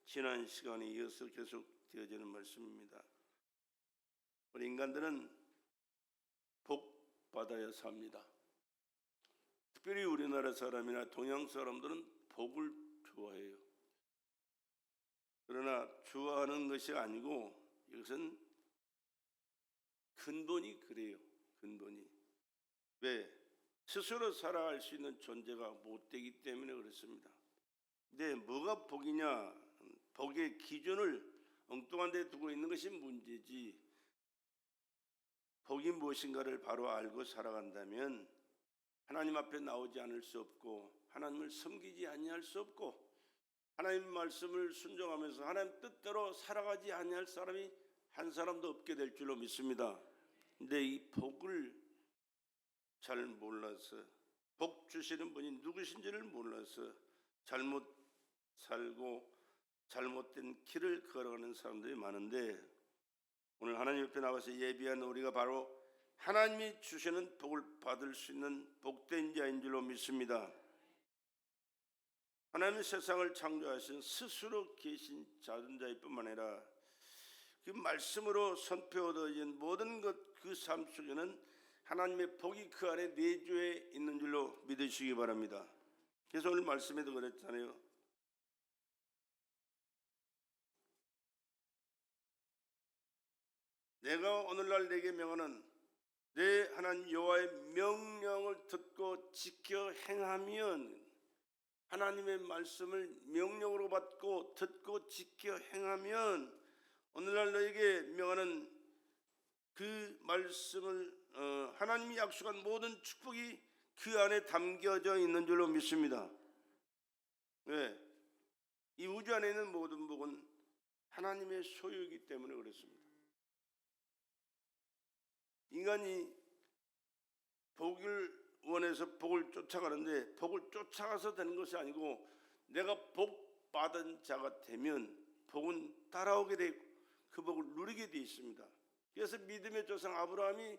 지난 시간에 이어서 계속 되어지는 말씀입니다. 우리 인간들은 복 받아야 삽니다. 특별히 우리나라 사람이나 동양 사람들은 복을 좋아해요. 그러나 좋아하는 것이 아니고 이것은 근본이 그래요. 근본이. 왜? 스스로 살아갈 수 있는 존재가 못 되기 때문에 그렇습니다. 근데 뭐가 복이냐? 복의 기준을 엉뚱한 데 두고 있는 것이 문제지, 복이 무엇인가를 바로 알고 살아간다면 하나님 앞에 나오지 않을 수 없고 하나님을 섬기지 아니할 수 없고 하나님 말씀을 순종하면서 하나님 뜻대로 살아가지 아니할 사람이 한 사람도 없게 될 줄로 믿습니다. 근데 이 복을 잘 몰라서, 복 주시는 분이 누구신지를 몰라서 잘못 살고 잘못된 길을 걸어가는 사람들이 많은데, 오늘 하나님 옆에 나와서 예비한 우리가 바로 하나님이 주시는 복을 받을 수 있는 복된 자인 줄로 믿습니다. 하나님은 세상을 창조하신 스스로 계신 자존자일 뿐만 아니라 그 말씀으로 선포 얻어진 모든 것, 그 삶 속에는 하나님의 복이 그 안에 내주해 있는 줄로 믿으시기 바랍니다. 그래서 오늘 말씀에도 그랬잖아요. 내가 오늘날 내게 명하는 내 하나님 여호와의 명령을 듣고 지켜 행하면, 하나님의 말씀을 명령으로 받고 듣고 지켜 행하면 오늘날 너에게 명하는 그 말씀을 하나님이 약속한 모든 축복이 그 안에 담겨져 있는 줄로 믿습니다. 왜? 이 우주 안에 있는 모든 복은 하나님의 소유이기 때문에 그렇습니다. 인간이 복을 원해서 복을 쫓아가는데 복을 쫓아가서 되는 것이 아니고 내가 복 받은 자가 되면 복은 따라오게 되고 그 복을 누리게 되어 있습니다. 그래서 믿음의 조상 아브라함이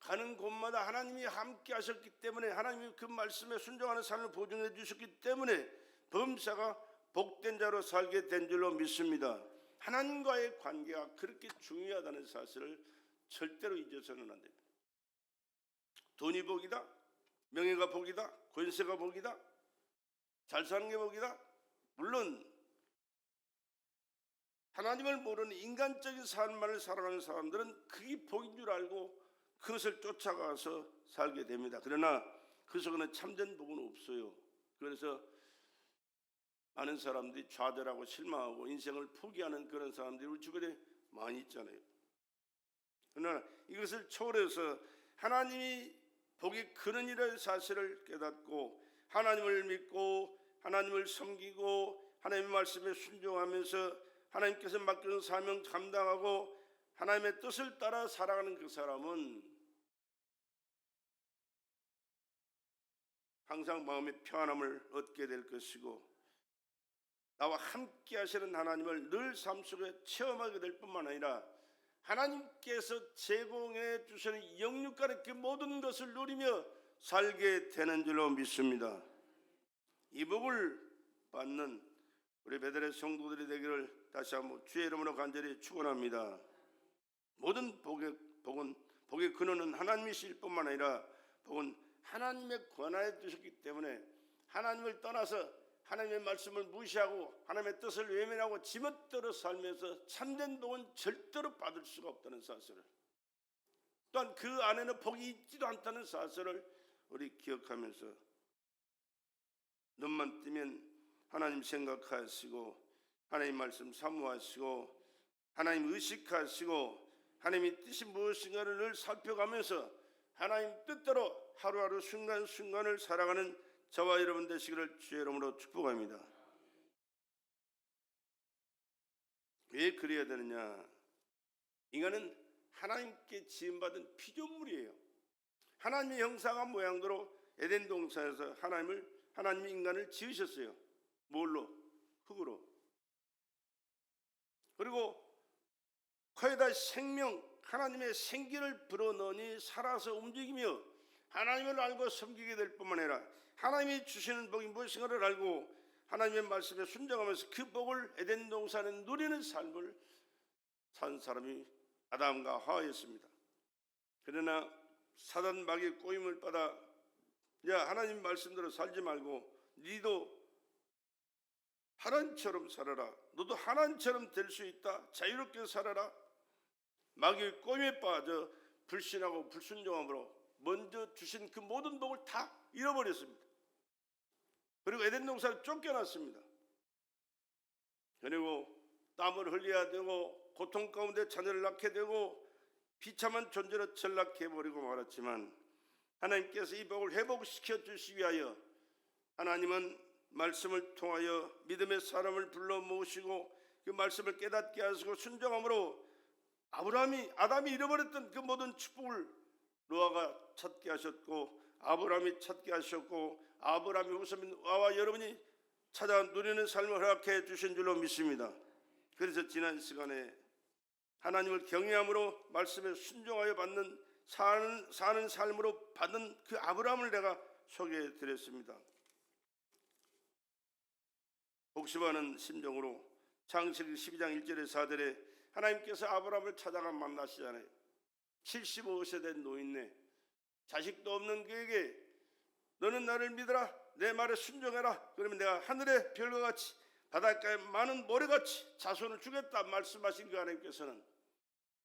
가는 곳마다 하나님이 함께 하셨기 때문에, 하나님이 그 말씀에 순종하는 삶을 보증해 주셨기 때문에 범사가 복된 자로 살게 된 줄로 믿습니다. 하나님과의 관계가 그렇게 중요하다는 사실을 절대로 잊어서는 안 됩니다. 돈이 복이다, 명예가 복이다, 권세가 복이다, 잘 사는 게 복이다. 물론 하나님을 모르는 인간적인 삶만을 살아가는 사람들은 그게 복인 줄 알고 그것을 쫓아가서 살게 됩니다. 그러나 그 속에는 참된 복은 없어요. 그래서 많은 사람들이 좌절하고 실망하고 인생을 포기하는 그런 사람들이 우리 주변에 많이 있잖아요. 그러나 이것을 초월해서 하나님이 복이 근원이라는 사실을 깨닫고 하나님을 믿고 하나님을 섬기고 하나님의 말씀에 순종하면서 하나님께서 맡겨준 사명 감당하고 하나님의 뜻을 따라 살아가는 그 사람은 항상 마음의 평안함을 얻게 될 것이고 나와 함께 하시는 하나님을 늘 삶 속에 체험하게 될 뿐만 아니라 하나님께서 제공해 주시는 영육간의 그 모든 것을 누리며 살게 되는 줄로 믿습니다. 이 복을 받는 우리 베들레 성도들이 되기를 다시 한번 주의 이름으로 간절히 축원합니다. 모든 복의 근원은 하나님이실 뿐만 아니라 복은 하나님의 권하에 두셨기 때문에 하나님을 떠나서 하나님의 말씀을 무시하고 하나님의 뜻을 외면하고 지멋대로 살면서 참된 복은 절대로 받을 수가 없다는 사실을, 또한 그 안에는 복이 있지도 않다는 사실을 우리 기억하면서 눈만 뜨면 하나님 생각하시고 하나님 말씀 사모하시고 하나님 의식하시고 하나님의 뜻이 무엇인가를 늘 살펴가면서 하나님 뜻대로 하루하루 순간순간을 살아가는 저와 여러분 되시기를 주의 이름으로 축복합니다. 왜 그래야 되느냐? 인간은 하나님께 지음받은 피조물이에요. 하나님의 형상과 모양대로 에덴 동산에서 하나님이 인간을 지으셨어요. 뭘로? 흙으로. 그리고 거기다 생명, 하나님의 생기를 불어넣으니 살아서 움직이며 하나님을 알고 섬기게 될 뿐만 아니라 하나님이 주시는 복이 무엇인가를 알고 하나님의 말씀에 순종하면서 그 복을 에덴 동산에 누리는 삶을 산 사람이 아담과 하와였습니다. 그러나 사단 마귀의 꼬임을 받아 야 하나님 말씀대로 살지 말고 니도 하나님처럼 살아라. 너도 하나님처럼 될 수 있다. 자유롭게 살아라. 마귀의 꼬임에 빠져 불신하고 불순종함으로 먼저 주신 그 모든 복을 다 잃어버렸습니다. 그리고 에덴 동산을 쫓겨났습니다. 그리고 땀을 흘려야 되고 고통 가운데 자녀를 낳게 되고 비참한 존재로 전락해버리고 말았지만 하나님께서 이 복을 회복시켜 주시기 위하여 하나님은 말씀을 통하여 믿음의 사람을 불러 모으시고 그 말씀을 깨닫게 하시고 순종함으로 아담이 잃어버렸던 그 모든 축복을 노아가 찾게 하셨고 아브라함이 찾게 하셨고 아브라함이 후손인 나와 여러분이 찾아 누리는 삶을 허락해 주신 줄로 믿습니다. 그래서 지난 시간에 하나님을 경외함으로 말씀에 순종하여 사는 삶으로 받는 그 아브라함을 내가 소개해 드렸습니다. 복심하는 심정으로 창세기 12장 1절에 4절에 하나님께서 아브라함을 찾아가 만나시잖아요. 75세 된 노인네 자식도 없는 그에게 너는 나를 믿어라 내 말에 순종해라 그러면 내가 하늘의 별과 같이 바닷가에 많은 모래같이 자손을 주겠다 말씀하신 그 하나님께서는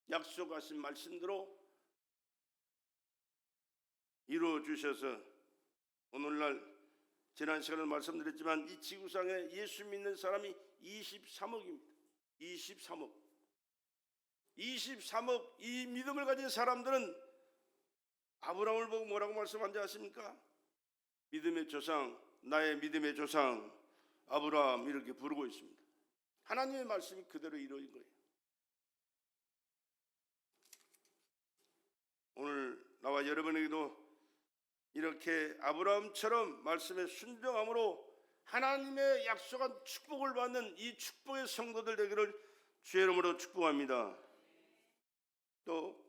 약속하신 말씀대로 이루어 주셔서 오늘날 지난 시간에 말씀드렸지만 이 지구상에 예수 믿는 사람이 23억입니다. 23억 이 믿음을 가진 사람들은 아브라함을 보고 뭐라고 말씀한지 아십니까? 믿음의 조상, 나의 믿음의 조상 아브라함 이렇게 부르고 있습니다. 하나님의 말씀이 그대로 이루어진 거예요. 오늘 나와 여러분에게도 이렇게 아브라함처럼 말씀에 순종함으로 하나님의 약속한 축복을 받는 이 축복의 성도들 되기를 주의 이름으로 축복합니다. 또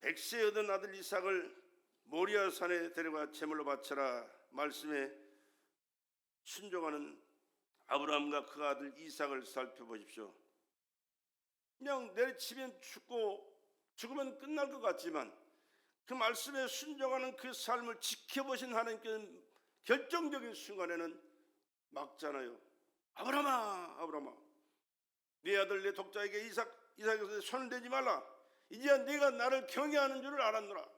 100세 얻은 아들 이삭을 모리아 산에 데려가 제물로 바쳐라 말씀에 순종하는 아브라함과 그 아들 이삭을 살펴보십시오. 그냥 내리치면 죽으면 끝날 것 같지만 그 말씀에 순종하는 그 삶을 지켜보신 하나님께서는 결정적인 순간에는 막잖아요. 아브라함아 네 아들 내 독자에게 이삭에게 손을 대지 말라. 이제야 네가 나를 경외하는 줄을 알았노라.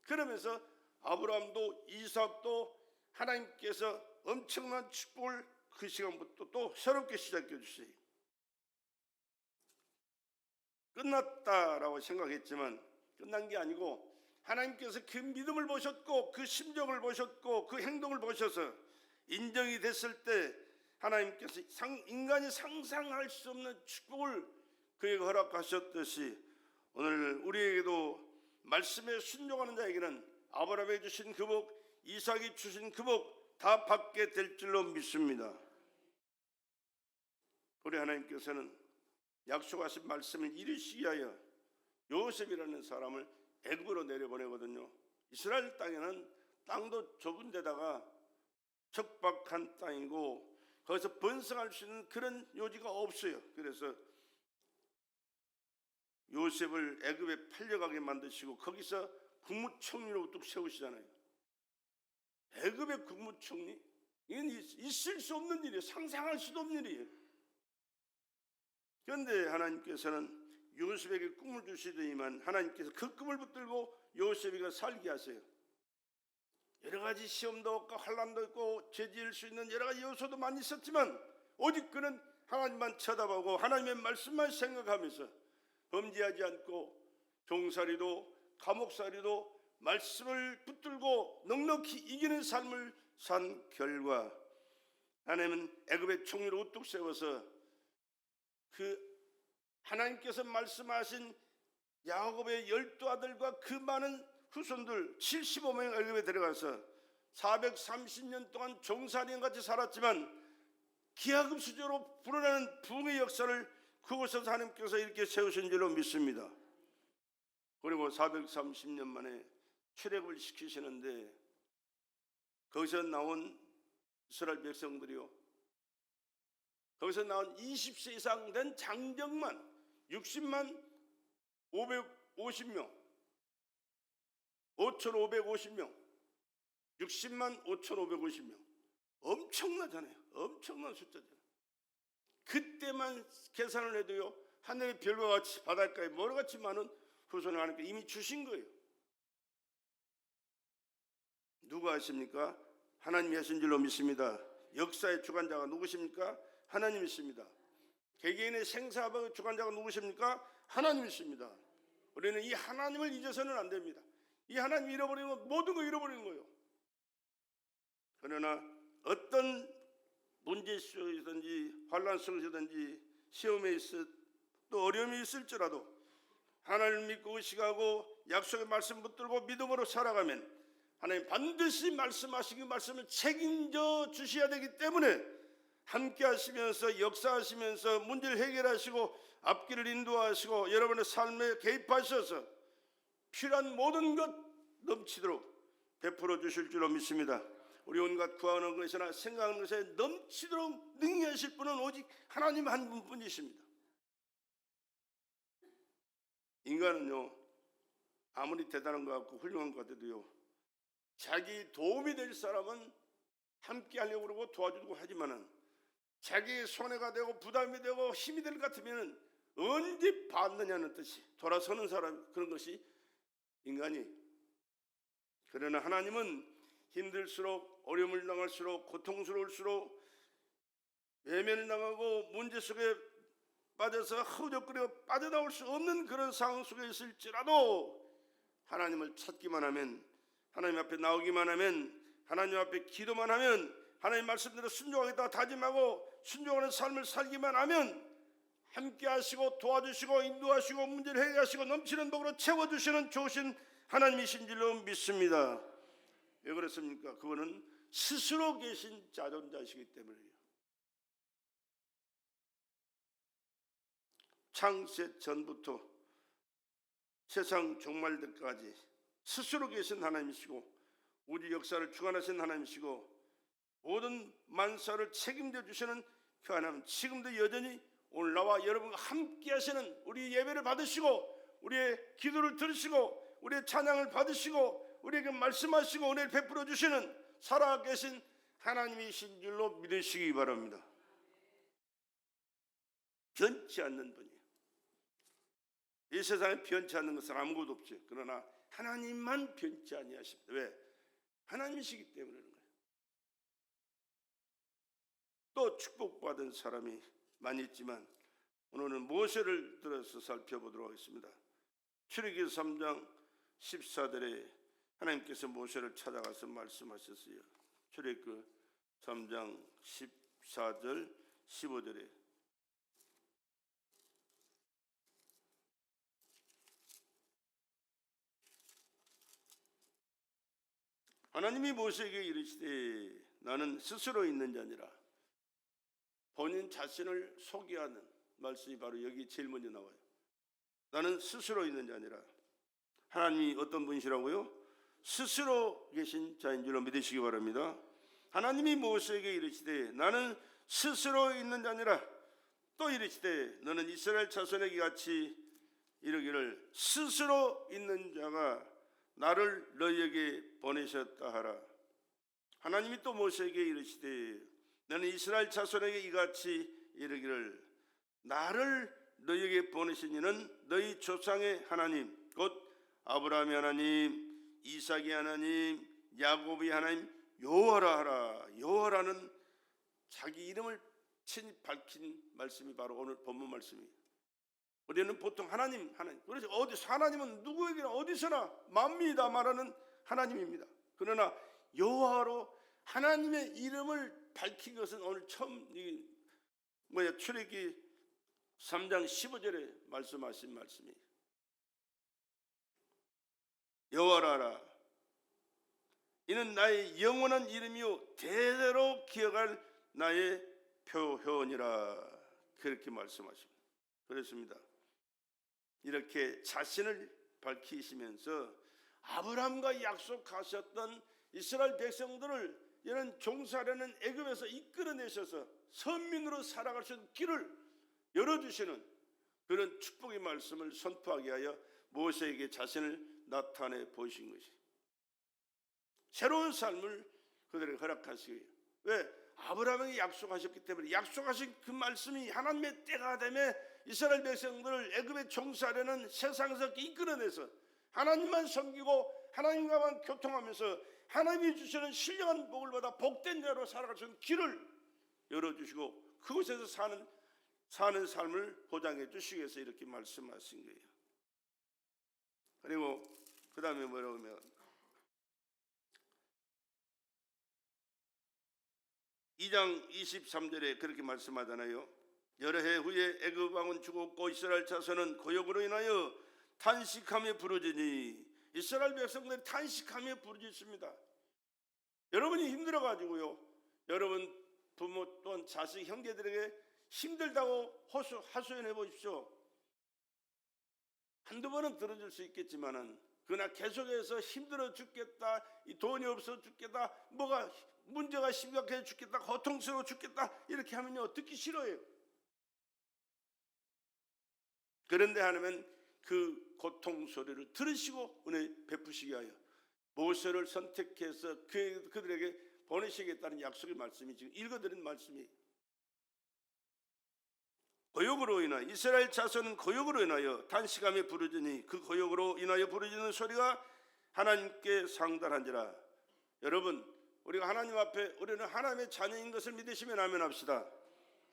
그러면서 아브라함도 이삭도 하나님께서 엄청난 축복을 그 시간부터 또 새롭게 시작해 주세요. 끝났다라고 생각했지만 끝난 게 아니고 하나님께서 그 믿음을 보셨고 그 심정을 보셨고 그 행동을 보셔서 인정이 됐을 때 하나님께서 인간이 상상할 수 없는 축복을 그에게 허락하셨듯이 오늘 우리에게도 말씀에 순종하는 자에게는 아브라함이 주신 그 복, 이삭이 주신 그 복 다 받게 될 줄로 믿습니다. 우리 하나님께서는 약속하신 말씀을 이루시기 위하여 요셉이라는 사람을 애굽으로 내려보내거든요. 이스라엘 땅에는 땅도 좁은 데다가 척박한 땅이고 거기서 번성할 수 있는 그런 요지가 없어요. 그래서 요셉을 애굽에 팔려가게 만드시고 거기서 국무총리로 우뚝 세우시잖아요. 애굽의 국무총리? 이건 있을 수 없는 일이에요. 상상할 수도 없는 일이에요. 그런데 하나님께서는 요셉에게 꿈을 주시더니만 하나님께서 그 꿈을 붙들고 요셉이가 살게 하세요. 여러 가지 시험도 없고 환난도 있고 죄 지을 수 있는 여러 가지 요소도 많이 있었지만 오직 그는 하나님만 쳐다보고 하나님의 말씀만 생각하면서 범죄하지 않고 종살이도 감옥살이도 말씀을 붙들고 넉넉히 이기는 삶을 산 결과 하나님은 애굽의 총리로 우뚝 세워서 그 하나님께서 말씀하신 야곱의 12아들과 그 많은 후손들 75명 애굽에 들어가서 430년 동안 종살이인같이 살았지만 기하급수적으로 불어나는 부흥의 역사를 그곳에서 하나님께서 이렇게 세우신 줄로 믿습니다. 그리고 430년 만에 출애굽을 시키시는데 거기서 나온 이스라엘 백성들이요. 거기서 나온 20세 이상 된 장정만 60만 550명, 5,550명, 60만 5,550명. 엄청나잖아요. 엄청난 숫자잖아요. 그때만 계산을 해도요, 하늘의 별과 같이 바닷가에 모래같이 많은 후손을 하나님께 이미 주신 거예요. 누가 하십니까? 하나님이 하신 줄로 믿습니다. 역사의 주관자가 누구십니까? 하나님이십니다. 개개인의 생사의 주관자가 누구십니까? 하나님이십니다. 우리는 이 하나님을 잊어서는 안 됩니다. 이 하나님 잃어버리면 모든 거 잃어버리는 거예요. 그러나 어떤 문제 속이든지 환란 속이든지 시험에 있어 또 어려움이 있을지라도 하나님을 믿고 의식하고 약속의 말씀 붙들고 믿음으로 살아가면 하나님 반드시 말씀하신 그 말씀을 책임져 주셔야 되기 때문에 함께 하시면서 역사하시면서 문제를 해결하시고 앞길을 인도하시고 여러분의 삶에 개입하셔서 필요한 모든 것 넘치도록 베풀어 주실 줄로 믿습니다. 우리 온갖 구하는 것이나 생각하는 것에 넘치도록 능히하실 분은 오직 하나님 한 분뿐이십니다. 인간은요, 아무리 대단한 것 같고 훌륭한 것 같아도요, 자기 도움이 될 사람은 함께 하려고 그러고 도와주고 하지만은 자기의 손해가 되고 부담이 되고 힘이 될 것 같으면 언제 받느냐는 뜻이 돌아서는 사람, 그런 것이 인간이. 그러나 하나님은 힘들수록 어려움을 당할수록 고통스러울수록 외면을 당하고 문제 속에 빠져서 허우적거려 빠져나올 수 없는 그런 상황 속에 있을지라도 하나님을 찾기만 하면, 하나님 앞에 나오기만 하면, 하나님 앞에 기도만 하면, 하나님 말씀대로 순종하겠다고 다짐하고 순종하는 삶을 살기만 하면 함께 하시고 도와주시고 인도하시고 문제를 해결하시고 넘치는 복으로 채워주시는 좋으신 하나님이신 줄로 믿습니다. 왜 그렇습니까? 그거는 스스로 계신 자존자이시기 때문이에요. 창세 전부터 세상 종말 때까지 스스로 계신 하나님이시고 우리 역사를 주관하신 하나님이시고 모든 만사를 책임져 주시는 그 하나님, 지금도 여전히 오늘 나와 여러분과 함께 하시는, 우리 예배를 받으시고 우리의 기도를 들으시고 우리의 찬양을 받으시고 우리에게 말씀하시고 은혜를 베풀어 주시는 살아계신 하나님이신 줄로 믿으시기 바랍니다. 변치 않는 분이에요. 이 세상에 변치 않는 것은 아무것도 없죠. 그러나 하나님만 변치 아니하십니다. 왜? 하나님이시기 때문에 그런 거예요. 또 축복받은 사람이 많이 있지만 오늘은 모세를 들어서 살펴보도록 하겠습니다. 출애굽기 3장 14절에 하나님께서 모세를 찾아가서 말씀하셨어요. 출애굽기 3장 14절 15절에 하나님이 모세에게 이르시되 나는 스스로 있는 자니라. 본인 자신을 소개하는 말씀이 바로 여기 제일 먼저 나와요. 나는 스스로 있는 자니라. 하나님이 어떤 분이시라고요? 스스로 계신 자인 줄로 믿으시기 바랍니다. 하나님이 모세에게 이르시되 나는 스스로 있는 자니라. 또 이르시되 너는 이스라엘 자손에게 같이 이르기를 스스로 있는 자가 나를 너희에게 보내셨다 하라. 하나님이 또 모세에게 이르시되 너는 이스라엘 자손에게 이같이 이르기를 나를 너희에게 보내신 이는 너희 조상의 하나님 곧 아브라함의 하나님, 이삭의 하나님, 야곱의 하나님 여호와라 하라. 여호와라는 자기 이름을 친히 밝힌 말씀이 바로 오늘 본문 말씀이에요. 우리는 보통 하나님, 그래서 어디서 하나님은 누구에게나 어디서나 만민이 다 말하는 하나님입니다. 그러나 여호와로 하나님의 이름을 밝힌 것은 오늘 처음 출애굽기 3장 15절에 말씀하신 말씀이에요. 여호와라 이는 나의 영원한 이름이요 대대로 기억할 나의 표현이라. 그렇게 말씀하십니다. 그렇습니다. 이렇게 자신을 밝히시면서 아브라함과 약속하셨던 이스라엘 백성들을 이런 종살이는 애굽에서 이끌어내셔서 선민으로 살아갈 수 있는 길을 열어주시는 그런 축복의 말씀을 선포하게 하여 모세에게 자신을 나타내 보이신 것이 새로운 삶을 그들에게 허락하시기. 왜? 아브라함에게 약속하셨기 때문에 약속하신 그 말씀이 하나님의 때가 되면 이스라엘 백성들을 애굽의 종살이는 세상에서 이끌어내서 하나님만 섬기고 하나님과만 교통하면서 하나님이 주시는 신령한 복을 받아 복된 자로 살아갈 수 있는 길을 열어주시고 그곳에서 사는 삶을 보장해 주시기 위해서 이렇게 말씀하신 거예요. 그리고 그 다음에 뭐라고 하면 2장 23절에 그렇게 말씀하잖아요. 여러 해 후에 애굽 왕은 죽었고 이스라엘 자손은 고역으로 인하여 탄식하며 부르짖으니 이스라엘 백성들이 탄식하며 부르짖습니다. 여러분이 힘들어가지고요, 여러분 부모 또한 자식 형제들에게 힘들다고 하소연해 보십시오. 한두 번은 들어줄 수 있겠지만은 그러나 계속해서 힘들어 죽겠다, 돈이 없어 죽겠다, 뭐가 문제가 심각해 죽겠다, 고통스러워 죽겠다 이렇게 하면요 듣기 싫어요. 그런데 하나님은 그 고통 소리를 들으시고 은혜 베푸시게 하여 모세를 선택해서 그들에게 보내시겠다는 약속의 말씀이 지금 읽어드린 말씀이에요. 고역으로 인하여 이스라엘 자손은 고역으로 인하여 탄식하며 부르짖으니 그 고역으로 인하여 부르짖는 소리가 하나님께 상달한지라. 여러분, 우리가 하나님 앞에 우리는 하나님의 자녀인 것을 믿으시면 아멘합시다.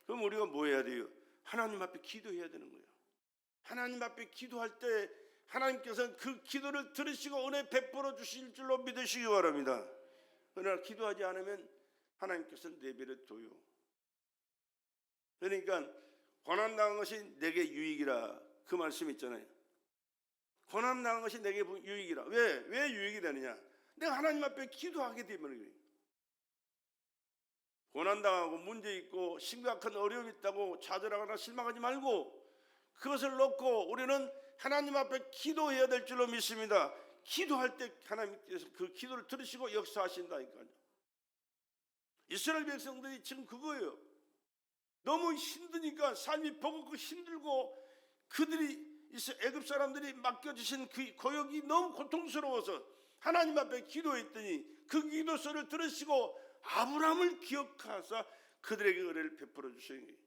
그럼 우리가 뭐 해야 돼요? 하나님 앞에 기도해야 되는 거예요. 하나님 앞에 기도할 때 하나님께서는 그 기도를 들으시고 은혜 베풀어 주실 줄로 믿으시기 바랍니다. 그러나 기도하지 않으면 하나님께서는 내버려 둬요. 그러니까 고난당한 것이 내게 유익이라, 그 말씀 있잖아요. 고난당한 것이 내게 유익이라. 왜 유익이 되느냐? 내가 하나님 앞에 기도하게 되면 그래요. 고난당하고 문제 있고 심각한 어려움이 있다고 좌절하거나 실망하지 말고 그것을 놓고 우리는 하나님 앞에 기도해야 될 줄로 믿습니다. 기도할 때 하나님께서 그 기도를 들으시고 역사하신다니까요. 이스라엘 백성들이 지금 그거예요. 너무 힘드니까 삶이 버겁고 힘들고 그들이 애굽 사람들이 맡겨주신 그 고역이 너무 고통스러워서 하나님 앞에 기도했더니 그 기도 소리를 들으시고 아브라함을 기억하사 그들에게 은혜를 베풀어 주신 거예요.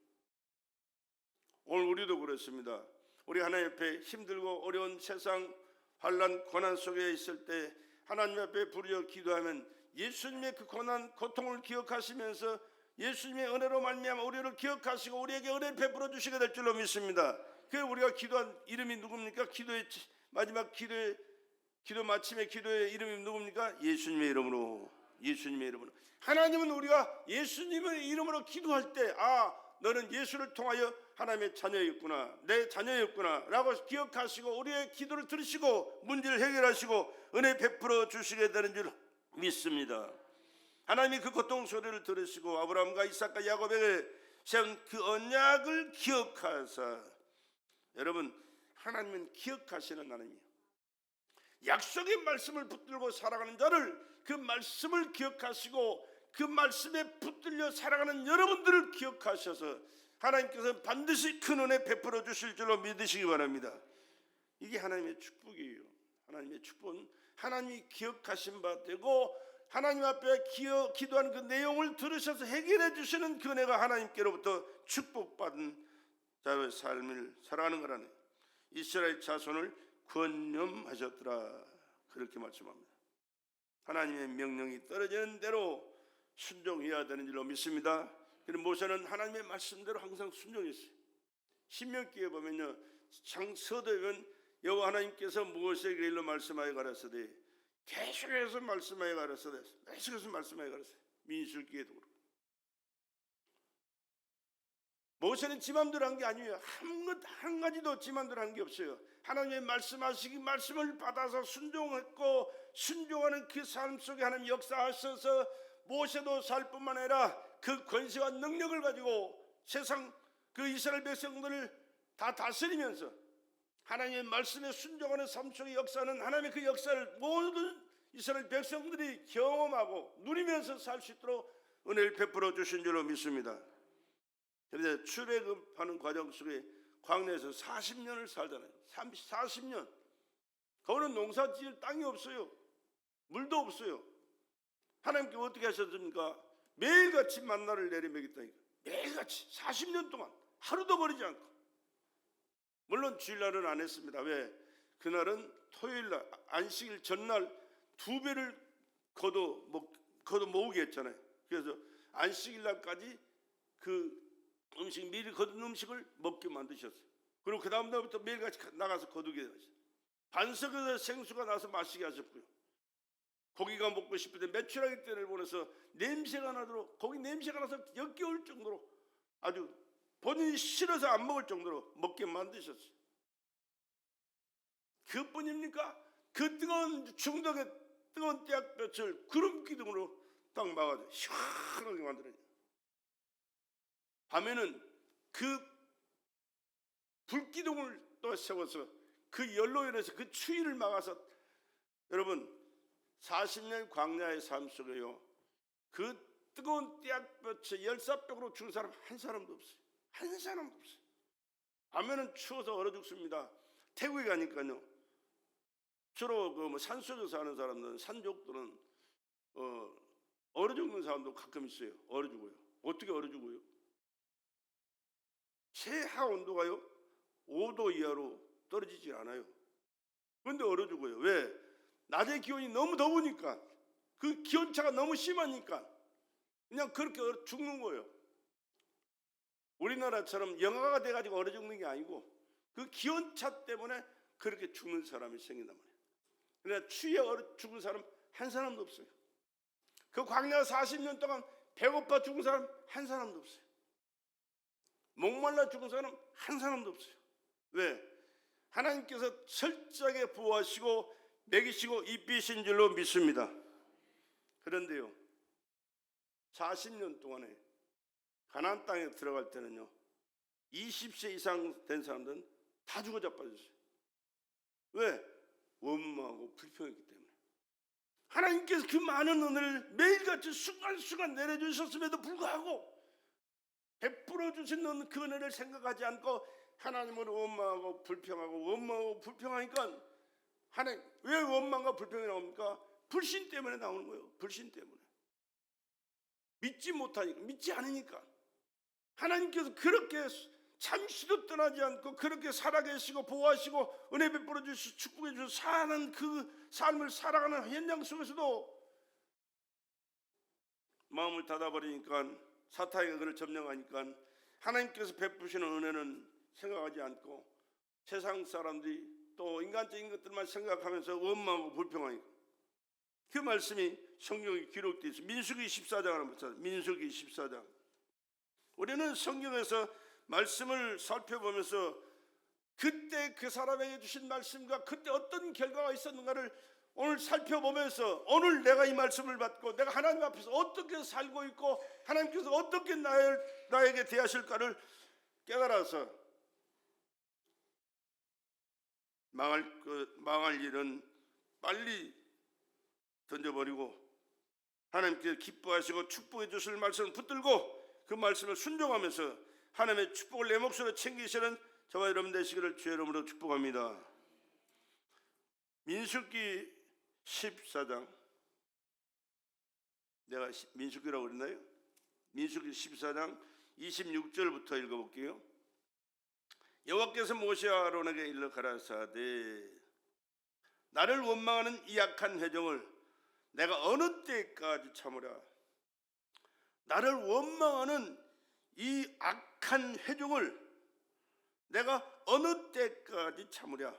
오늘 우리도 그렇습니다. 우리 하나님 앞에 힘들고 어려운 세상 환난 고난 속에 있을 때 하나님 앞에 부르짖어 기도하면 예수님의 그 고난 고통을 기억하시면서 예수님의 은혜로 말미암아 우리를 기억하시고 우리에게 은혜를 베풀어 주시게 될 줄로 믿습니다. 그 우리가 기도한 이름이 누굽니까? 기도의 마지막 기도 마침의 기도의 이름이 누굽니까? 예수님의 이름으로. 예수님의 이름으로. 하나님은 우리가 예수님의 이름으로 기도할 때 너는 예수를 통하여 하나님의 자녀였구나, 내 자녀였구나 라고 기억하시고 우리의 기도를 들으시고 문제를 해결하시고 은혜 베풀어 주시게 되는 줄 믿습니다. 하나님이 그 고통 소리를 들으시고 아브라함과 이삭과 야곱에게 세운 그 언약을 기억하사, 여러분 하나님은 기억하시는 하나님이에요. 약속의 말씀을 붙들고 살아가는 자를 그 말씀을 기억하시고 그 말씀에 붙들려 살아가는 여러분들을 기억하셔서 하나님께서 반드시 큰 은혜 베풀어 주실 줄로 믿으시기 바랍니다. 이게 하나님의 축복이에요. 하나님의 축복은 하나님이 기억하신 바 되고 하나님 앞에 기도하는 그 내용을 들으셔서 해결해 주시는 그 은혜가 하나님께로부터 축복받은 자의 삶을 살아가는 거라네. 이스라엘 자손을 권념하셨더라 그렇게 말씀합니다. 하나님의 명령이 떨어지는 대로 순종해야 되는 줄로 믿습니다. 그리고 모세는 하나님의 말씀대로 항상 순종했어요. 신명기에 보면요, 서도에 보면 여호와 하나님께서 모세에게 일러 말씀하여 가라사대, 계속해서 말씀하여 가라사대, 계속해서 말씀하여 가라사대. 민수기에도 그렇고. 모세는 지 맘대로 한 게 아니에요. 한 가지도 지 맘대로 한 게 없어요. 하나님의 말씀하시기 말씀을 받아서 순종했고 순종하는 그 삶 속에 하나님 역사하셔서 모세도 살 뿐만 아니라 그 권세와 능력을 가지고 세상 그 이스라엘 백성들을 다 다스리면서 하나님의 말씀에 순종하는 삶 속의 역사는 하나님의 그 역사를 모든 이스라엘 백성들이 경험하고 누리면서 살 수 있도록 은혜를 베풀어 주신 줄로 믿습니다. 그런데 출애굽하는 과정 속에 광야에서 40년을 살잖아요. 40년. 거기는 농사 지을 땅이 없어요. 물도 없어요. 하나님께서 어떻게 하셨습니까? 매일같이 만나를 내려먹였다니까. 매일같이 40년 동안 하루도 버리지 않고. 물론 주일날은 안 했습니다. 왜? 그날은 토요일날 안식일 전날 2배를 거둬 모으게 했잖아요. 그래서 안식일날까지 그 음식 미리 거둔 음식을 먹게 만드셨어요. 그리고 그 다음 날부터 매일같이 나가서 거두게 하셨어요. 반석에서 생수가 나서 마시게 하셨고요. 고기가 먹고 싶을 때 메추라기 떼를 보내서 냄새가 나도록, 고기 냄새가 나서 역겨울 정도로, 아주 본인이 싫어서 안 먹을 정도로 먹게 만드셨어요. 그뿐입니까? 그 뜨거운 중동의 뜨거운 떼약볕을 구름 기둥으로 딱 막아서 시원하게 만들어요. 밤에는 그 불기둥을 또 세워서 그 열로 인해서 그 추위를 막아서, 여러분 40년 광야의 삶 속에요, 그 뜨거운 떼약볕에 열사병으로 죽은 사람 한 사람도 없어요. 한 사람도 없어요. 밤에는 추워서 얼어 죽습니다. 태국에 가니까요, 주로 그 산속에 사는 사람들은, 산족들은 얼어 죽는 사람도 가끔 있어요. 얼어 죽어요. 어떻게 얼어 죽어요? 최하 온도가요 5도 이하로 떨어지지 않아요. 그런데 얼어 죽어요. 왜? 낮의 기온이 너무 더우니까, 그 기온차가 너무 심하니까 그냥 그렇게 죽는 거예요. 우리나라처럼 영하가 돼가지고 얼어 죽는 게 아니고 그 기온차 때문에 그렇게 죽는 사람이 생긴단 말이에요. 그러나 추위에 얼어 죽은 사람 한 사람도 없어요. 그 광야 40년 동안 배고파 죽은 사람 한 사람도 없어요. 목말라 죽은 사람 한 사람도 없어요. 왜? 하나님께서 철저하게 보호하시고 먹이시고 입히신 줄로 믿습니다. 그런데요, 40년 동안에 가나안 땅에 들어갈 때는요, 20세 이상 된 사람들은 다 죽어 자빠졌어요. 왜? 원망하고 불평했기 때문에. 하나님께서 그 많은 은혜를 매일같이 순간순간 내려주셨음에도 불구하고 베풀어 주시는 그 은혜를 생각하지 않고 하나님을 원망하고 불평하고 원망하고 불평하니까, 하나님 왜 원망과 불평이 나옵니까? 불신 때문에 나오는 거예요. 불신 때문에. 믿지 못하니까, 믿지 않으니까. 하나님께서 그렇게 잠시도 떠나지 않고 그렇게 살아계시고 보호하시고 은혜 베풀어 주시고 축복해 주시고 사는 그 삶을 살아가는 현장 속에서도 마음을 닫아버리니까, 사탄이 그를 점령하니까 하나님께서 베푸시는 은혜는 생각하지 않고 세상 사람들이 또 인간적인 것들만 생각하면서 원망하고 불평하니까, 그 말씀이 성경에 기록되어 있어요. 민수기 14장 한번 보자. 민수기 14장. 우리는 성경에서 말씀을 살펴보면서 그때 그 사람에게 주신 말씀과 그때 어떤 결과가 있었는가를 오늘 살펴보면서, 오늘 내가 이 말씀을 받고 내가 하나님 앞에서 어떻게 살고 있고 하나님께서 어떻게 나에게 대하실까를 깨달아서 망할 일은 빨리 던져버리고 하나님께 기뻐하시고 축복해 주실 말씀을 붙들고 그 말씀을 순종하면서 하나님의 축복을 내 몫으로 챙기시는 저와 여러분 되시기를 주의 이름으로 축복합니다. 민수기 14장, 내가 민수기라고 그랬나요? 민수기 14장 26절부터 읽어볼게요. 여호와께서 모세와 아론에게 일러 가라사대, 나를 원망하는 이 악한 회중을 내가 어느 때까지 참으랴? 나를 원망하는 이 악한 회중을 내가 어느 때까지 참으랴?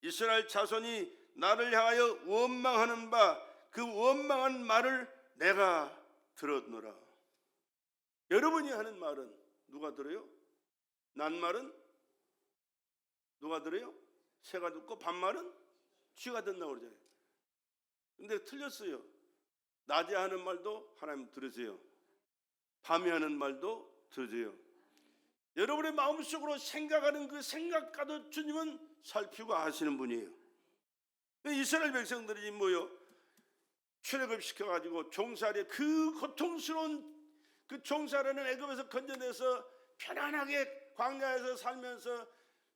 이스라엘 자손이 나를 향하여 원망하는 바 그 원망한 말을 내가 들었노라. 여러분이 하는 말은 누가 들어요? 낱말은 누가 들어요? 새가 듣고 반말은 쥐가 듣는다고 그러잖아요. 근데 틀렸어요. 낮에 하는 말도 하나님 들으세요. 밤에 하는 말도 들으세요. 여러분의 마음속으로 생각하는 그 생각과도 주님은 살피고 하시는 분이에요. 이스라엘 백성들이 뭐요? 출애굽 시켜가지고 종살이 그 고통스러운 그 종살이는 애굽에서 건져내서 편안하게 광야에서 살면서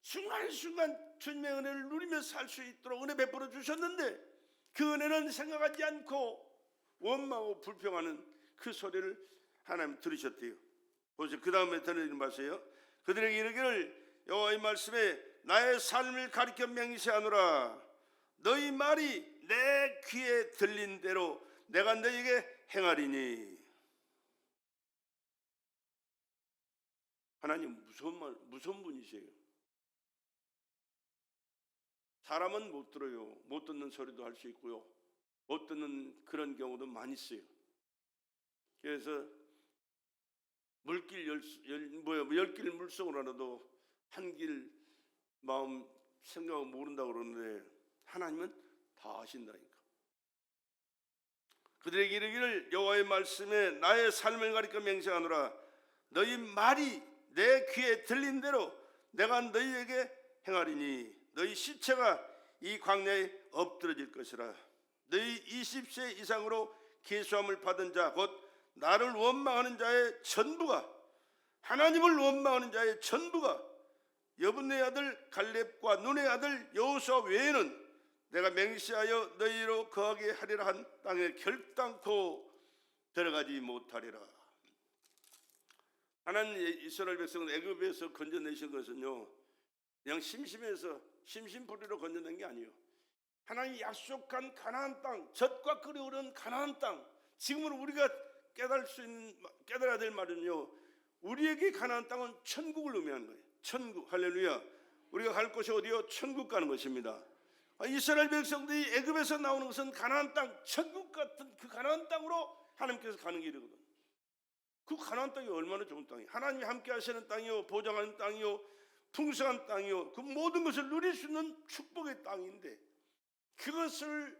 순간순간 주님의 은혜를 누리며 살 수 있도록 은혜 베풀어 주셨는데 그 은혜는 생각하지 않고 원망하고 불평하는 그 소리를 하나님 들으셨대요. 보세요. 그 다음에 들으는 마세요. 그들에게 이르기를 여호와의 말씀에 나의 삶을 가리켜 맹세하노라. 너희 말이 내 귀에 들린 대로 내가 너희에게 행하리니. 하나님 무서운 분이세요. 사람은 못 들어요. 못 듣는 소리도 할 수 있고요. 못 듣는 그런 경우도 많이 있어요. 그래서 물길 열길 물속으로라도 한 길 마음 생각을 모른다고 그러는데 하나님은 다 아신다니까. 그들에게 이르기를 여호와의 말씀에 나의 삶을 가리켜 맹세하노라. 너희 말이 내 귀에 들린 대로 내가 너희에게 행하리니 너희 시체가 이 광야에 엎드러질 것이라. 너희 20세 이상으로 계수함을 받은 자 곧 나를 원망하는 자의 전부가 하나님을 원망하는 자의 전부가 여분의 아들 갈렙과 눈의 아들 여호수아 외에는 내가 맹세하여 너희로 거하게 하리라 한 땅에 결단코 들어가지 못하리라. 하나님 이스라엘 백성은 애굽에서 건져내신 것은요 그냥 심심해서 심심풀이로 건져낸 게 아니에요. 하나님이 약속한 가나안 땅, 젖과 꿀이 흐르는 가나안 땅. 지금은 우리가 깨달아야 될 말은요 우리에게 가나안 땅은 천국을 의미하는 거예요. 천국. 할렐루야. 우리가 갈 곳이 어디요? 천국 가는 것입니다. 이스라엘 백성들이 애굽에서 나오는 것은 가나안 땅, 천국 같은 그 가나안 땅으로 하나님께서 가는 길이거든. 그 가나안 땅이 얼마나 좋은 땅이에요. 하나님이 함께 하시는 땅이요, 보장하는 땅이요, 풍성한 땅이요, 그 모든 것을 누릴 수 있는 축복의 땅인데 그것을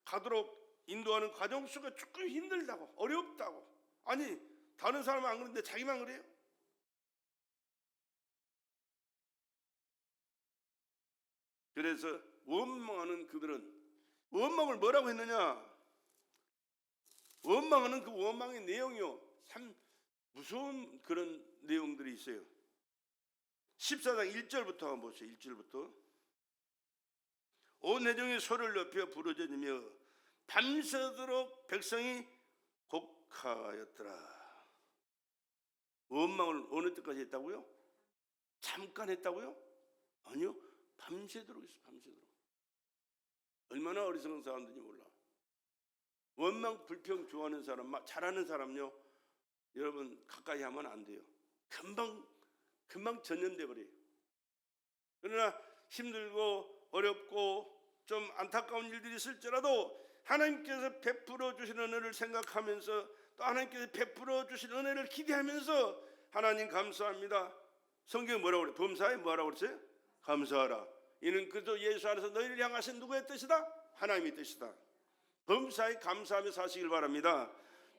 가도록 인도하는 과정 속에 조금 힘들다고, 어렵다고. 아니 다른 사람은 안 그러는데 자기만 그래요? 그래서 원망하는 그들은 원망을 뭐라고 했느냐? 원망하는 그 원망의 내용이요 참 무서운 그런 내용들이 있어요. 14장 1절부터 한번 보세요. 1절부터 온 회중이 소리를 높여 부르짖으며 밤새도록 백성이 곡하였더라. 원망을 어느 때까지 했다고요? 잠깐 했다고요? 아니요, 밤새도록 했어요. 밤새도록. 얼마나 어리석은 사람들인지 몰라. 원망 불평 좋아하는 사람, 잘하는 사람요 여러분 가까이 하면 안 돼요. 금방 전염돼 버려요. 그러나 힘들고 어렵고 좀 안타까운 일들이 있을지라도 하나님께서 베풀어 주신 은혜를 생각하면서 또 하나님께서 베풀어 주신 은혜를 기대하면서 하나님 감사합니다. 성경에 뭐라고 그래요? 범사에 뭐라고 그랬어요? 감사하라. 이는 그저 예수 안에서 너희를 향하신 누구의 뜻이다? 하나님의 뜻이다. 범사에 감사하며 사시길 바랍니다.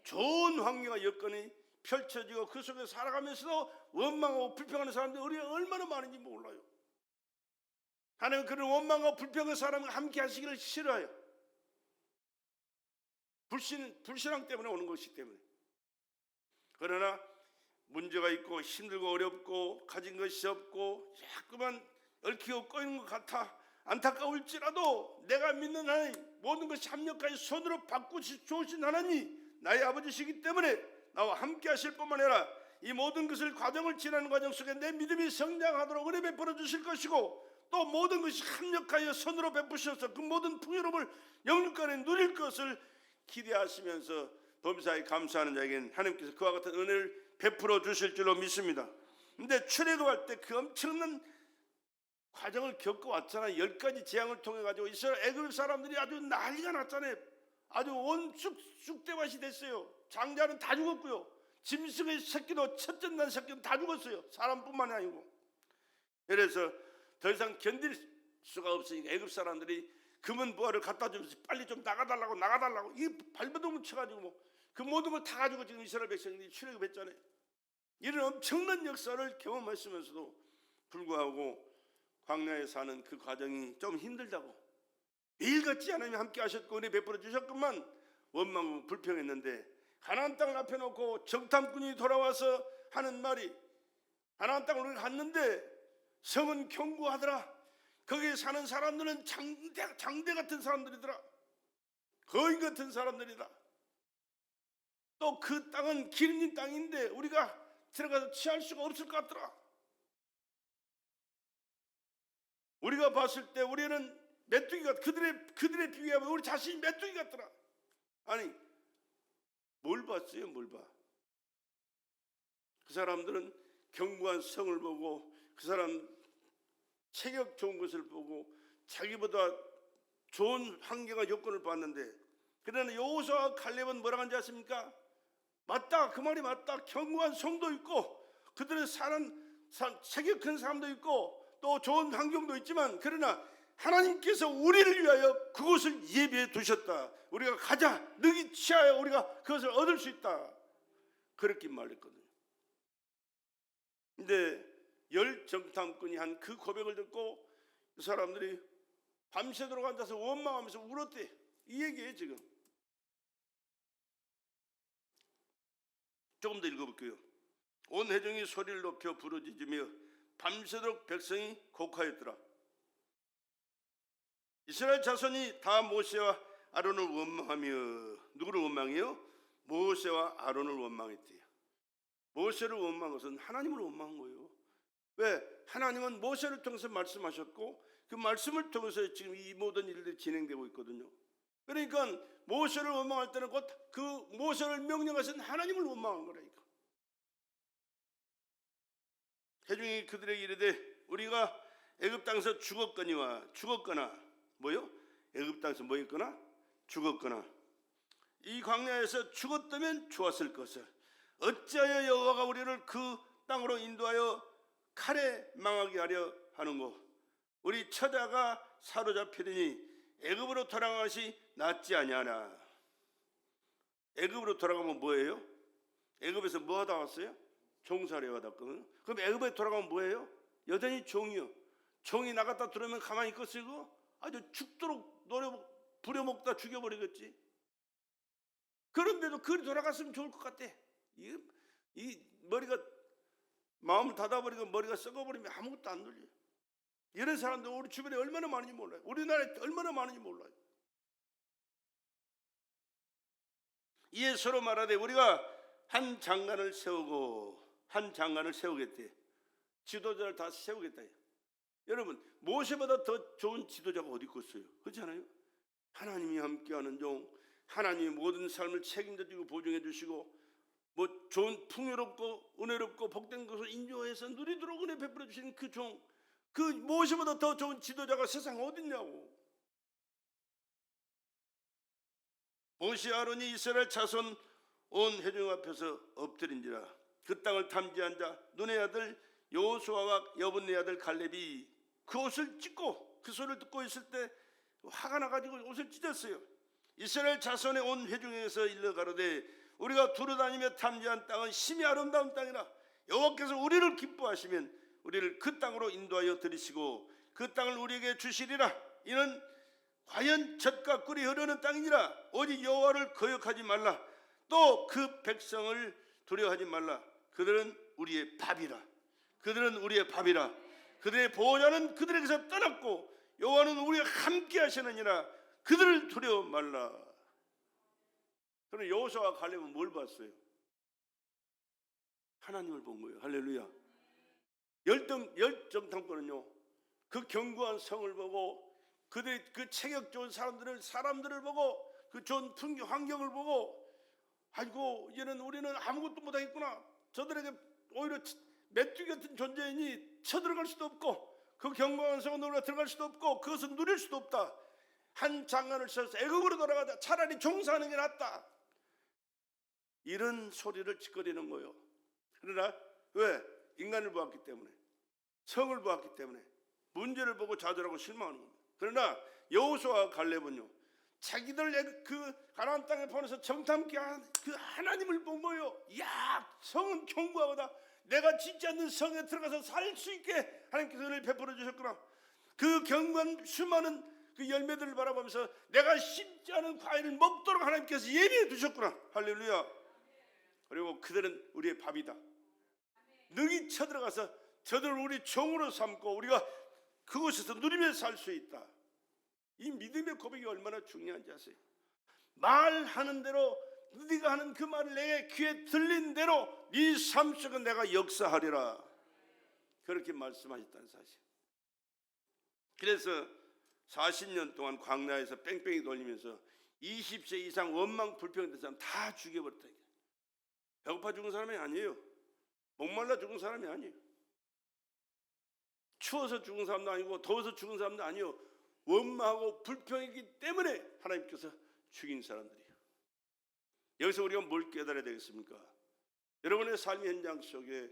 좋은 환경과 여건이 펼쳐지고 그 속에 살아가면서도 원망하고 불평하는 사람들이 우리가 얼마나 많은지 몰라요. 하나님은 그런 원망하고 불평하는 사람과 함께 하시기를 싫어요. 불신앙 때문에 오는 것이기 때문에. 그러나 문제가 있고 힘들고 어렵고 가진 것이 없고 자꾸만 얽히고 꼬이는 것 같아 안타까울지라도 내가 믿는 하나님, 모든 것이 합력하여 손으로 바꾸시 좋으신 하나님 나의 아버지시기 때문에 나와 함께 하실 뿐만 아니라 이 모든 것을 과정을 지나는 과정 속에 내 믿음이 성장하도록 은혜 베풀어 주실 것이고 또 모든 것이 합력하여 손으로 베푸셔서 그 모든 풍요로움을 영육간에 누릴 것을 기대하시면서 범사에 감사하는 자에게는 하나님께서 그와 같은 은혜를 베풀어 주실 줄로 믿습니다. 근데 출애굽할 때 그 엄청난 과정을 겪어왔잖아요. 10가지 재앙을 통해 가지고 이스라엘 애굽 사람들이 아주 난리가 났잖아요. 아주 온 쑥대밭이 됐어요. 장자는 다 죽었고요. 짐승의 새끼도 첫째 난 새끼는 다 죽었어요. 사람뿐만이 아니고. 그래서 더 이상 견딜 수가 없으니까 애굽 사람들이 금은 부하를 갖다 주면서 빨리 좀 나가달라고 이 발버둥을 쳐가지고 그 모든 걸 다 가지고 지금 이스라엘 백성들이 출애굽했잖아요. 이런 엄청난 역사를 경험했으면서도 불구하고 광야에 사는 그 과정이 좀 힘들다고 매일같이 하나님 함께 하셨고 은혜 베풀어 주셨건만 원망하고 불평했는데 가나안 땅을 앞에 놓고 정탐꾼이 돌아와서 하는 말이 가나안 땅을 우리가 갔는데 성은 견고하더라. 거기에 사는 사람들은 장대 같은 사람들이더라. 거인 같은 사람들이다. 또 그 땅은 기름진 땅인데 우리가 들어가서 취할 수가 없을 것 같더라. 우리가 봤을 때 우리는 메뚜기가 그들의 비교하면 우리 자신이 메뚜기 같더라. 아니 뭘 봤어요? 뭘 봐? 그 사람들은 견고한 성을 보고 그 사람 체격 좋은 것을 보고 자기보다 좋은 환경과 요건을 봤는데 그러나 여호수아와 갈렙은 뭐라고 하는지 아십니까? 맞다, 그 말이 맞다. 견고한 성도 있고 그들은 사는 체격 큰 사람도 있고 또 좋은 환경도 있지만 그러나 하나님께서 우리를 위하여 그곳을 예비해 두셨다. 우리가 가자, 능히 취하여 우리가 그것을 얻을 수 있다. 그렇게 말했거든요. 근데 열 정탐꾼이 한 그 고백을 듣고 그 사람들이 밤새도록 앉아서 원망하면서 울었대. 이 얘기예요 지금. 조금 더 읽어볼게요. 온 회중이 소리를 높여 부르짖으며 밤새도록 백성이 곡하였더라. 이스라엘 자손이 다 모세와 아론을 원망하며 누구를 원망해요? 모세와 아론을 원망했대요. 모세를 원망한 것은 하나님을 원망한 거예요. 왜? 하나님은 모세를 통해서 말씀하셨고 그 말씀을 통해서 지금 이 모든 일들이 진행되고 있거든요. 그러니까 모세를 원망할 때는 곧 그 모세를 명령하신 하나님을 원망한 거라니까. 회중이 그들에게 이르되 우리가 애굽 땅에서 죽었거나 뭐요? 애굽 땅에서 뭐 있거나 죽었거나 이 광야에서 죽었다면 좋았을 것을 어찌하여 여호와가 우리를 그 땅으로 인도하여 칼에 망하게 하려 하는고 우리 처자가 사로잡히더니 애굽으로 돌아간 것이 낫지 아니하나. 애굽으로 돌아가면 뭐예요? 애굽에서 뭐 하다 왔어요? 종살이 하다 왔거든요. 그럼 애굽에 돌아가면 뭐예요? 여전히 종이요. 종이 나갔다 들어오면 가만히 있겠어요? 아주 죽도록 부려먹다 죽여버리겠지. 그런데도 그리 돌아갔으면 좋을 것 같아. 이 머리가 마음을 닫아버리고 머리가 썩어버리면 아무것도 안 들려요. 이런 사람들 우리 주변에 얼마나 많은지 몰라요. 우리나라에 얼마나 많은지 몰라요. 이에 서로 말하되 우리가 한 장관을 세우겠대. 지도자를 다 세우겠다. 여러분 모세보다 더 좋은 지도자가 어디 있겠어요? 그렇지 않아요? 하나님이 함께하는 종, 하나님이 모든 삶을 책임져주고 보증해 주시고 뭐 좋은 풍요롭고 은혜롭고 복된 것을 인도해서 누리도록 은혜 베풀어 주시는 그 종, 그 모세보다 더 좋은 지도자가 세상에 어디 있냐고. 모세 아론이 이스라엘 자손 온 회중 앞에서 엎드린지라. 그 땅을 탐지한 자 눈의 아들 여호수아와 여분네 아들 갈렙이 그 옷을 찢고 그 소리를 듣고 있을 때 화가 나가지고 옷을 찢었어요. 이스라엘 자손의 온 회중에서 일러 가로되 우리가 두루다니며 탐지한 땅은 심히 아름다운 땅이라. 여호와께서 우리를 기뻐하시면 우리를 그 땅으로 인도하여 들이시고 그 땅을 우리에게 주시리라. 이는 과연 젖과 꿀이 흐르는 땅이니라. 오직 여호와를 거역하지 말라. 또 그 백성을 두려워하지 말라. 그들은 우리의 밥이라. 그들의 보호자는 그들에게서 떠났고 여호와는 우리와 함께 하시느니라. 그들을 두려워 말라. 그럼 여호수아와 갈렙은 뭘 봤어요? 하나님을 본 거예요. 할렐루야. 열정탐꾼은요 그 견고한 성을 보고 그들의 그 체격 좋은 사람들을 보고 그 좋은 풍경 환경을 보고 아이고 얘는 우리는 아무것도 못하겠구나. 저들에게 오히려 메뚜기 같은 존재이니 쳐들어갈 수도 없고 그 견고한 성은 우리가 들어갈 수도 없고 그것은 누릴 수도 없다. 한 장관을 써서 애굽으로 돌아가자. 차라리 종사하는 게 낫다. 이런 소리를 짓거리는 거예요. 그러나 왜? 인간을 보았기 때문에, 성을 보았기 때문에 문제를 보고 좌절하고 실망하는 겁니다. 그러나 여호수아와 갈렙은요 자기들 그 가나안 땅에 보내서 정탐케 한 그 하나님을 본 거예요. 야, 성은 견고하다. 내가 짓지 않는 성에 들어가서 살 수 있게 하나님께서 은혜를 베풀어 주셨구나. 그 견고한 수많은 그 열매들을 바라보면서 내가 심지 않은 과일을 먹도록 하나님께서 예비해 두셨구나. 할렐루야. 그리고 그들은 우리의 밥이다. 능히 쳐들어가서 저들을 우리 종으로 삼고 우리가 그곳에서 누리며 살 수 있다. 이 믿음의 고백이 얼마나 중요한지 아세요? 말하는 대로 네가 하는 그 말을 내 귀에 들린 대로 네 삶 속에 내가 역사하리라. 그렇게 말씀하셨다는 사실. 그래서 40년 동안 광야에서 뺑뺑이 돌리면서 20세 이상 원망 불평된 사람 다 죽여버렸다. 배고파 죽은 사람이 아니에요. 목말라 죽은 사람이 아니에요. 추워서 죽은 사람도 아니고 더워서 죽은 사람도 아니에요. 원망하고 불평이기 때문에 하나님께서 죽인 사람들이에요. 여기서 우리가 뭘 깨달아야 되겠습니까? 여러분의 삶의 현장 속에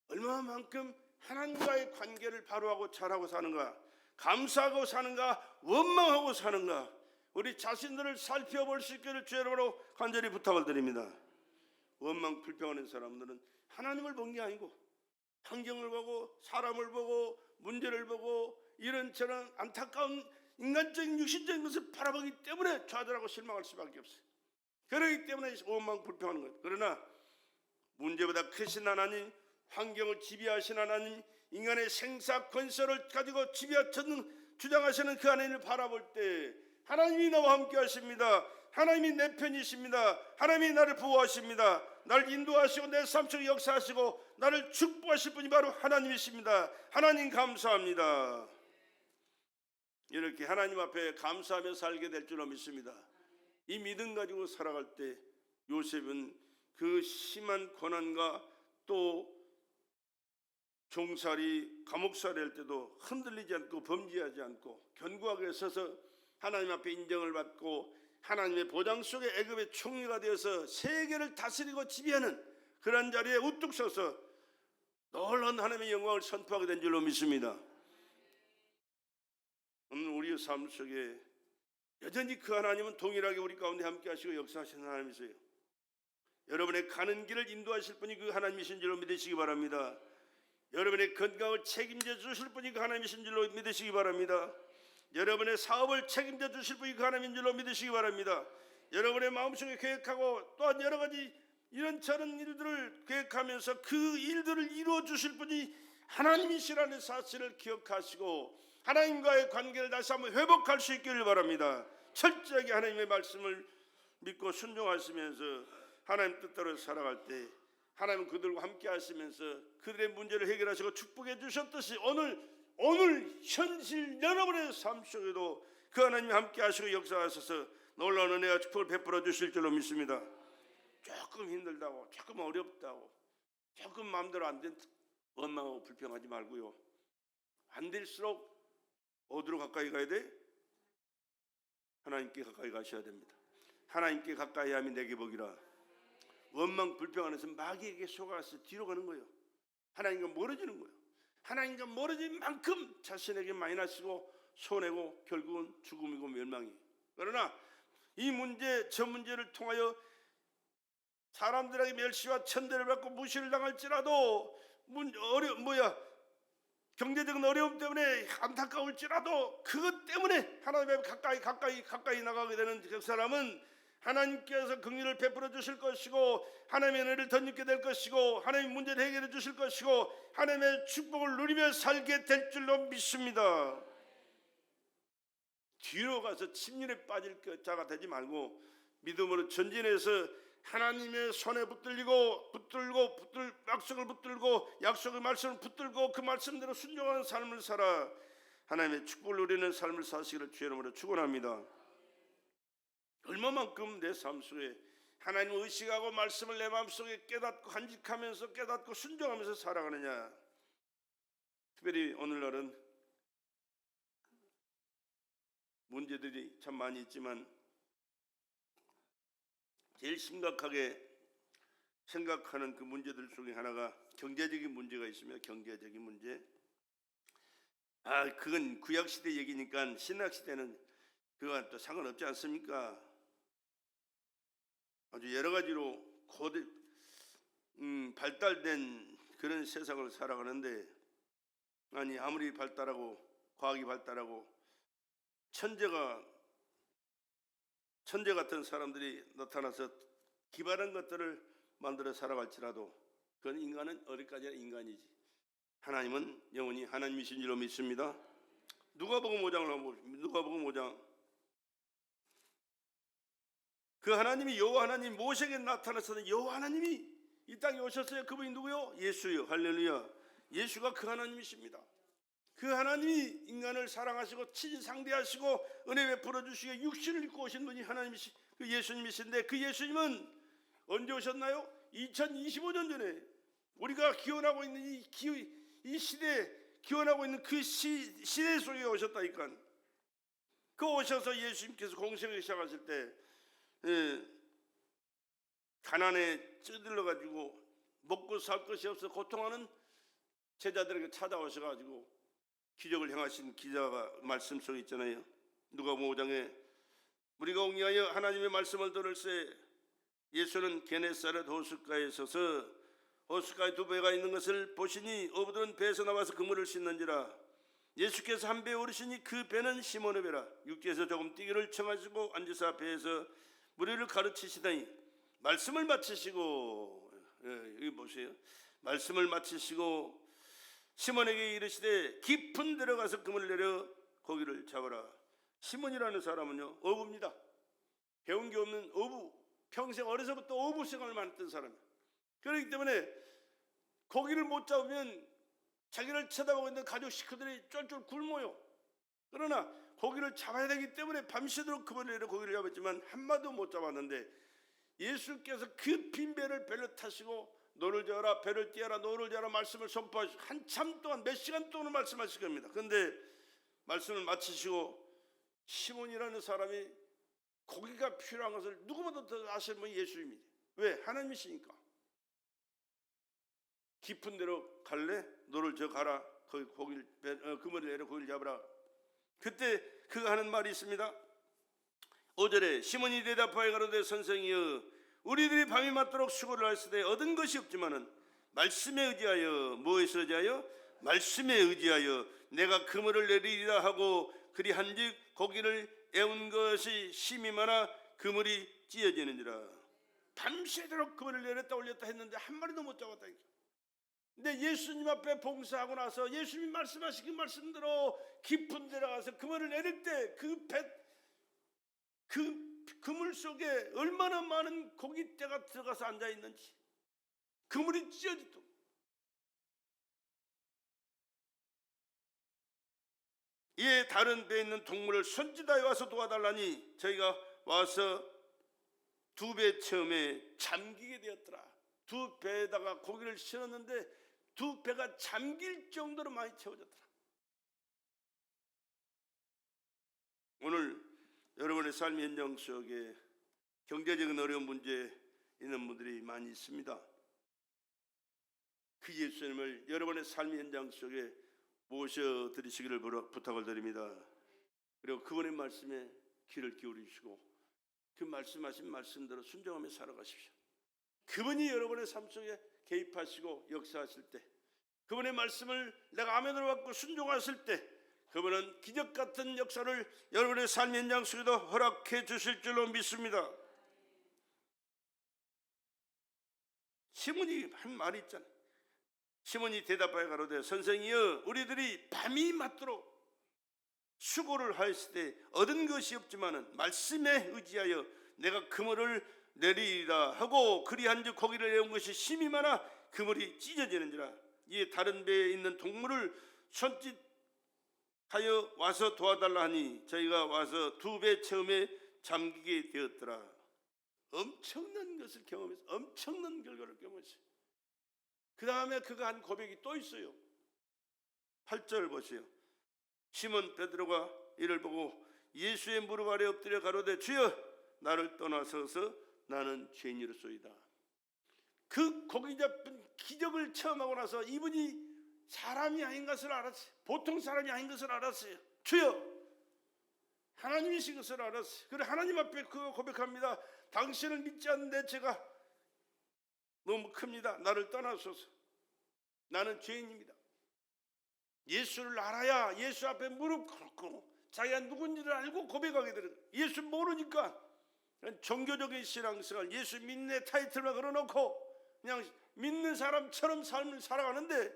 얼마만큼 하나님과의 관계를 바로하고 잘하고 사는가, 감사하고 사는가, 원망하고 사는가, 우리 자신들을 살펴볼 수 있기를 주의 이름으로 간절히 부탁을 드립니다. 원망 불평하는 사람들은 하나님을 본 게 아니고 환경을 보고 사람을 보고 문제를 보고 이런저런 안타까운 인간적인 육신적인 것을 바라보기 때문에 좌절하고 실망할 수밖에 없어요. 그렇기 때문에 원망 불평하는 거예요. 그러나 문제보다 크신 하나님, 환경을 지배하신 하나님, 인간의 생사 권세를 가지고 주장하시는 그 하나님을 바라볼 때 하나님이 나와 함께 하십니다. 하나님이 내 편이십니다. 하나님이 나를 보호하십니다. 나를 인도하시고 내 삶 속에 역사하시고 나를 축복하실 분이 바로 하나님이십니다. 하나님 감사합니다. 이렇게 하나님 앞에 감사하며 살게 될 줄로 믿습니다. 이 믿음 가지고 살아갈 때 요셉은 그 심한 고난과 또 종살이 감옥살이 할 때도 흔들리지 않고 범죄하지 않고 견고하게 서서 하나님 앞에 인정을 받고 하나님의 보장 속에 애굽의 총리가 되어서 세계를 다스리고 지배하는 그런 자리에 우뚝 서서 놀라운 하나님의 영광을 선포하게 된 줄로 믿습니다. 오늘 우리의 삶 속에 여전히 그 하나님은 동일하게 우리 가운데 함께 하시고 역사하시는 하나님이세요. 여러분의 가는 길을 인도하실 분이 그 하나님이신 줄로 믿으시기 바랍니다. 여러분의 건강을 책임져 주실 분이 그 하나님이신 줄로 믿으시기 바랍니다. 여러분의 사업을 책임져 주실 분이 그 하나님인 줄로 믿으시기 바랍니다. 여러분의 마음속에 계획하고 또한 여러 가지 이런저런 일들을 계획하면서 그 일들을 이루어 주실 분이 하나님이시라는 사실을 기억하시고 하나님과의 관계를 다시 한번 회복할 수 있기를 바랍니다. 철저하게 하나님의 말씀을 믿고 순종하시면서 하나님 뜻대로 살아갈 때 하나님은 그들과 함께 하시면서 그들의 문제를 해결하시고 축복해 주셨듯이 오늘 현실 여러분의 삶 속에도 그 하나님이 함께 하시고 역사하셔서 놀라운 은혜와 축복을 베풀어 주실 줄로 믿습니다. 조금 힘들다고, 조금 어렵다고, 조금 마음대로 안 된 원망하고 불평하지 말고요. 안 될수록 어디로 가까이 가야 돼? 하나님께 가까이 가셔야 됩니다. 하나님께 가까이 함이 내게 복이라. 원망 불평 안에서 마귀에게 속아서 뒤로 가는 거예요. 하나님과 멀어지는 거예요. 하나님과 멀어진 만큼 자신에게 많이 나시고 손해고 결국은 죽음이고 멸망이. 그러나 이 문제 저 문제를 통하여 사람들에게 멸시와 천대를 받고 무시를 당할지라도 경제적인 어려움 때문에 안타까울지라도 그것 때문에 하나님 앞에 가까이 나가게 되는 그 사람은 하나님께서 긍휼을 베풀어 주실 것이고 하나님의 은혜를 덧입게 될 것이고 하나님의 문제를 해결해 주실 것이고 하나님의 축복을 누리며 살게 될 줄로 믿습니다. 뒤로 가서 침륜에 빠질 자가 되지 말고 믿음으로 전진해서 하나님의 손에 붙들고 약속을 붙들고 약속의 말씀을 붙들고 그 말씀대로 순종하는 삶을 살아 하나님의 축복을 누리는 삶을 사시기를 주의 이름으로 축원합니다. 얼마만큼 내 삶 속에 하나님을 의식하고 말씀을 내 마음속에 깨닫고 간직하면서 깨닫고 순종하면서 살아가느냐. 특별히 오늘날은 문제들이 참 많이 있지만 제일 심각하게 생각하는 그 문제들 중에 하나가 경제적인 문제가 있으며 경제적인 문제. 그건 구약시대 얘기니까 신약시대는 그거와 또 상관없지 않습니까? 아주 여러 가지로 발달된 그런 세상을 살아가는데 아무리 발달하고 과학이 발달하고 천재 같은 사람들이 나타나서 기발한 것들을 만들어 살아갈지라도 그건 인간은 어디까지나 인간이지. 하나님은 영원히 하나님이신 줄로 믿습니다. 누가복음 5장을 한번 보십시오. 누가복음 5장. 그 하나님이 여호와 하나님 모세에게 나타나서는 여호와 하나님이 이 땅에 오셨어요. 그분이 누구요? 예수요. 할렐루야. 예수가 그 하나님이십니다. 그 하나님이 인간을 사랑하시고 친히 상대하시고 은혜 베풀어 주시기에 육신을 입고 오신 분이 하나님이시 그 예수님이신데, 그 예수님은 언제 오셨나요? 2025년 전에 우리가 기원하고 있는 이 시대에 기원하고 있는 그 시대 속에 오셨다니까. 그 오셔서 예수님께서 공생을 시작하실 때 가난에 찌들러 가지고 먹고 살 것이 없어 고통하는 제자들에게 찾아오셔가지고 기적을 행하신 기자가 말씀 속에 있잖아요. 누가복음 5장에 우리가 옹리하여 하나님의 말씀을 들을새 예수는 게네사렛 호숫가에 서서 호숫가에 두 배가 있는 것을 보시니 어부들은 배에서 나와서 그물을 씻는지라. 예수께서 한 배에 오르시니 그 배는 시몬의 배라. 육지에서 조금 뛰기를 청하시고 앉으사 배에서 무리를 가르치시더니 말씀을 마치시고, 여기 보세요. 말씀을 마치시고 시몬에게 이르시되 깊은 데로 가서 그물을 내려 고기를 잡아라. 시몬이라는 사람은요, 어부입니다. 배운 게 없는 어부, 평생 어려서부터 어부 생활을 많이 했던 사람이에요. 그렇기 때문에 고기를 못 잡으면 자기를 쳐다보고 있는 가족 식구들이 쫄쫄 굶어요. 그러나 고기를 잡아야 되기 때문에 밤새도록 그물을 내려 고기를 잡았지만 한 마디도 못 잡았는데, 예수께서 그 빈 배를 배를 타시고 노를 저어라, 배를 띄어라, 노를 저어라 말씀을 선포하시고 한참 동안 몇 시간 동안 말씀하실 겁니다. 그런데 말씀을 마치시고 시몬이라는 사람이 고기가 필요한 것을 누구보다 더 아시는 분이 예수입니다. 왜? 하나님이시니까. 깊은 데로 갈래? 노를 저 가라. 거기 고기를 그물을 내려 고기를 잡으라. 그때 그가 하는 말이 있습니다. 5절에 시몬이 대답하여 가로되 선생이여 우리들이 밤이 맞도록 수고를 하였으되 얻은 것이 없지만은 말씀에 의지하여, 무엇에 의지하여? 말씀에 의지하여 내가 그물을 내리리라 하고 그리한즉 고기를 애운 것이 심히 많아 그물이 찢어지는지라. 밤새도록 그물을 내렸다 올렸다 했는데 한 마리도 못 잡았다니까. 근데 예수님 앞에 봉사하고 나서 예수님이 말씀하신 그 말씀대로 깊은 데로 가서 그물을 내릴 때 그 그물 속에 얼마나 많은 고깃대가 들어가서 앉아 있는지, 그물이 찢어지도록. 이에 다른 배에 있는 동물을 손짓하여 와서 도와달라니 저희가 와서 두 배 처음에 잠기게 되었더라. 두 배에다가 고기를 실었는데 두 배가 잠길 정도로 많이 채워졌더라. 오늘 여러분의 삶의 현장 속에 경제적인 어려운 문제 있는 분들이 많이 있습니다. 그 예수님을 여러분의 삶의 현장 속에 모셔드리시기를 부탁을 드립니다. 그리고 그분의 말씀에 귀를 기울이시고 그 말씀하신 말씀대로 순종하며 살아가십시오. 그분이 여러분의 삶 속에 개입하시고 역사하실 때, 그분의 말씀을 내가 아멘으로 받고 순종하실 때 그분은 기적 같은 역사를 여러분의 삶의 현장 속에도 허락해 주실 줄로 믿습니다. 시몬이 한 말이 있잖아요. 시몬이 대답하여 가로되 선생이여 우리들이 밤이 맞도록 수고를 하였을 때 얻은 것이 없지만은 말씀에 의지하여 내가 그물을 내리리라 하고 그리한즉 고기를 내온 것이 심히 많아 그물이 찢어지는지라. 이에 다른 배에 있는 동물을 손짓하여 와서 도와달라 하니 저희가 와서 두 배 처음에 잠기게 되었더라. 엄청난 것을 경험해서 엄청난 결과를 경험했어요. 그 다음에 그가 한 고백이 또 있어요. 8절 보세요. 시몬 베드로가 이를 보고 예수의 무릎 아래 엎드려 가로되 주여 나를 떠나서서 나는 죄인이로소이다. 그 고기 잡힌 기적을 체험하고 나서 이분이 사람이 아닌 것을 알았어요. 보통 사람이 아닌 것을 알았어요. 주여 하나님이신 것을 알았어요. 그리고 하나님 앞에 그거 고백합니다. 당신을 믿지 않는데 제가 너무 큽니다. 나를 떠나소서. 나는 죄인입니다. 예수를 알아야 예수 앞에 무릎 꿇고 자기가 누군지를 알고 고백하게 되는 거예요. 예수 모르니까 종교적인 신앙생활, 예수 믿네 타이틀만 걸어놓고 그냥 믿는 사람처럼 삶을 살아가는데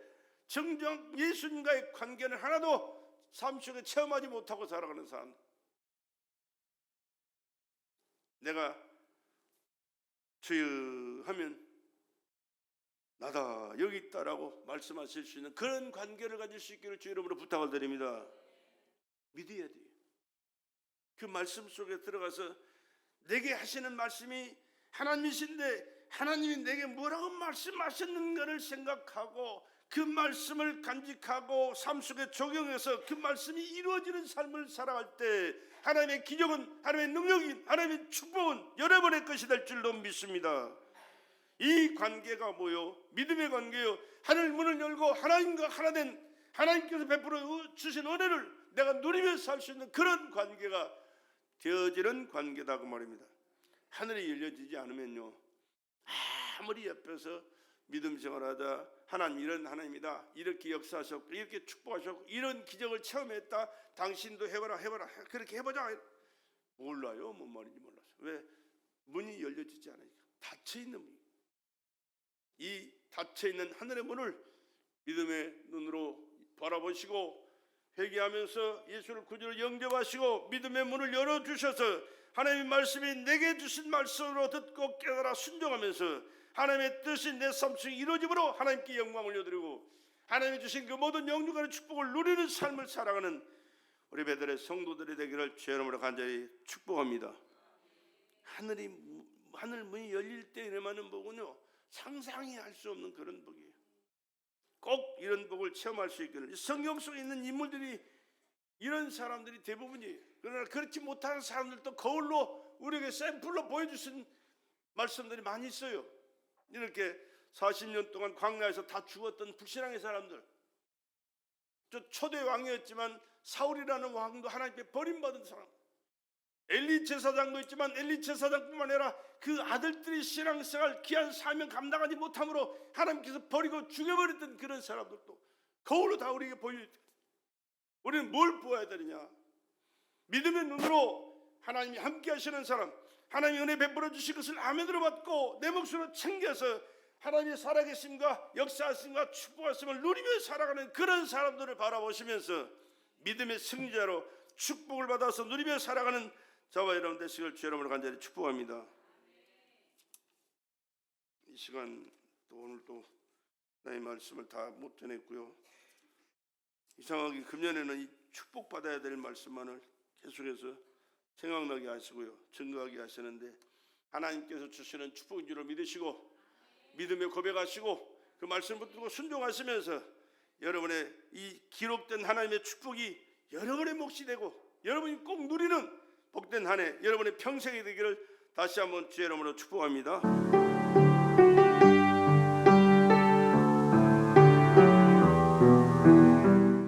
정작 예수님과의 관계는 하나도 삶 속에 체험하지 못하고 살아가는 사람. 내가 주여 하면 나다 여기 있다라고 말씀하실 수 있는 그런 관계를 가질 수 있기를 주 이름으로 부탁을 드립니다. 믿어야 돼요. 그 말씀 속에 들어가서 내게 하시는 말씀이 하나님이신데 하나님이 내게 뭐라고 말씀하셨는가를 생각하고 그 말씀을 간직하고 삶 속에 적용해서 그 말씀이 이루어지는 삶을 살아갈 때 하나님의 기적은, 하나님의 능력이, 하나님의 축복은 여러분의 것이 될 줄로 믿습니다. 이 관계가 뭐요? 믿음의 관계요. 하늘 문을 열고 하나님과 하나된 하나님께서 베풀어 주신 은혜를 내가 누리며 살 수 있는 그런 관계가 되어지는 관계다 그 말입니다. 하늘이 열려지지 않으면요, 아무리 옆에서 믿음 생활하다 하나님 이런 하나님이다, 이렇게 역사하셨고 이렇게 축복하셨고 이런 기적을 체험했다, 당신도 해봐라 그렇게 해보자, 몰라요. 뭔 말인지 몰라서. 왜? 문이 열려지지 않으니까. 닫혀있는 문. 이 닫혀있는 하늘의 문을 믿음의 눈으로 바라보시고 회개하면서 예수를 구주로 영접하시고 믿음의 문을 열어주셔서 하나님의 말씀이 내게 주신 말씀으로 듣고 깨달아 순종하면서 하나님의 뜻이 내 삶 속에 이루어짐으로 하나님께 영광을 올려드리고 하나님이 주신 그 모든 영육간의 축복을 누리는 삶을 살아가는 우리 배들의 성도들이 되기를 주의 이름으로 간절히 축복합니다. 하늘 문이 열릴 때 일어나는 복은요, 상상이 할 수 없는 그런 복이에요. 꼭 이런 복을 체험할 수 있기를. 성경 속에 있는 인물들이 이런 사람들이 대부분이에요. 그러나 그렇지 못하는 사람들도 거울로 우리에게 샘플로 보여주신 말씀들이 많이 있어요. 이렇게 40년 동안 광야에서 다 죽었던 불신앙의 사람들, 저 초대 왕이었지만 사울이라는 왕도 하나님께 버림받은 사람, 엘리 제사장도 있지만 엘리 제사장뿐만 아니라 그 아들들이 신앙생활 귀한 사명 감당하지 못함으로 하나님께서 버리고 죽여버렸던 그런 사람들도 거울로 다 우리에게 보여줘요. 우리는 뭘 보아야 되느냐? 믿음의 눈으로 하나님이 함께 하시는 사람, 하나님이 은혜 베풀어 주신 것을 아멘으로 받고 내 몫으로 챙겨서 하나님의 살아계심과 역사하심과 축복하심을 누리며 살아가는 그런 사람들을 바라보시면서 믿음의 승리자로 축복을 받아서 누리며 살아가는 저와 여러분 되시길 주의 이름으로 간절히 축복합니다. 이 시간 또 오늘 또 나의 말씀을 다 못 전했고요. 이상하게 금년에는 이 축복받아야 될 말씀만을 계속해서 생각나게 하시고요, 증거하게 하시는데 하나님께서 주시는 축복인 줄을 믿으시고 믿음에 고백하시고 그 말씀 붙들고 순종하시면서 여러분의 이 기록된 하나님의 축복이 여러분의 몫이 되고 여러분이 꼭 누리는 복된 한 해 여러분의 평생이 되기를 다시 한번 주의 이름으로 축복합니다.